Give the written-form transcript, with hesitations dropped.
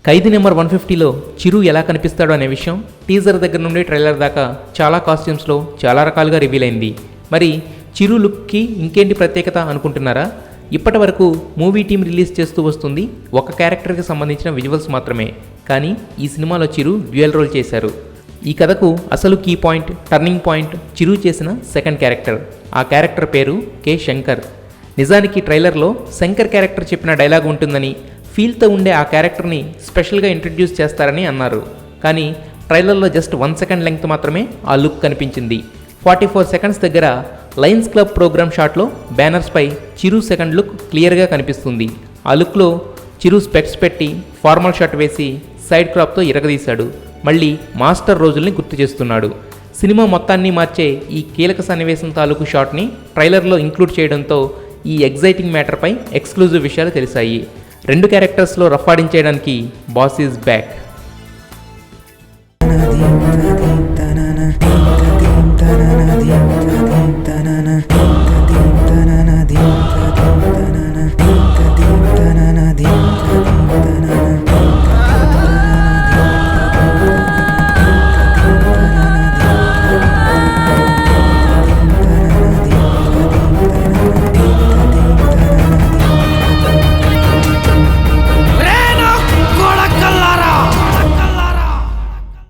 ఖైదీ number 150లో చిరు ఎలా కనిపిస్తాడో అనే విషయం టీజర్ దగ్గర నుండి ట్రైలర్ దాకా చాలా కాస్ట్యూమ్స్లో చాలా రకాలుగా రివీల్ అయింది. మరి చిరు లుక్కి ఇంకేంటి ప్రత్యేకత అనుకుంటున్నారా? ఇప్పటి వరకు మూవీ టీం రిలీజ్ చేస్తూ వస్తుంది ఒక క్యారెక్టర్కి సంబంధించిన విజువల్స్ మాత్రమే. కానీ ఈ సినిమాలో చిరు డ్యూయల్ రోల్ చేశారు. ఈ కథకు అసలు కీ పాయింట్, టర్నింగ్ పాయింట్ చిరు చేసిన సెకండ్ క్యారెక్టర్. ఆ క్యారెక్టర్ పేరు కే శంకర్. నిజానికి ట్రైలర్లో శంకర్ క్యారెక్టర్ చెప్పిన డైలాగ్ ఉంటుందని, ఫీల్తో ఉండే ఆ క్యారెక్టర్ని స్పెషల్గా ఇంట్రడ్యూస్ చేస్తారని అన్నారు. కానీ ట్రైలర్లో జస్ట్ 1 సెకండ్ లెంగ్త్ మాత్రమే ఆ లుక్ కనిపించింది. 44 సెకండ్స్ దగ్గర లయన్స్ క్లబ్ ప్రోగ్రామ్ షాట్లో బ్యానర్స్పై చిరు సెకండ్ లుక్ క్లియర్గా కనిపిస్తుంది. ఆ లుక్లో చిరు స్పెక్ట్స్ పెట్టి ఫార్మల్ షర్ట్ వేసి సైడ్ క్రాప్తో ఇరగదీశాడు. మళ్ళీ మాస్టర్ రోజుల్ని గుర్తు చేస్తున్నాడు. సినిమా మొత్తాన్ని మార్చే ఈ కీలక సన్నివేశం తాలూకు షాట్ని ట్రైలర్లో ఇంక్లూడ్ చేయడంతో ఈ ఎగ్జైటింగ్ మ్యాటర్పై ఎక్స్క్లూజివ్ విషయాలు తెలిసాయి. 2 క్యారెక్టర్స్లో రఫాడించేయడానికి బాస్ ఈజ్ బ్యాక్. తనది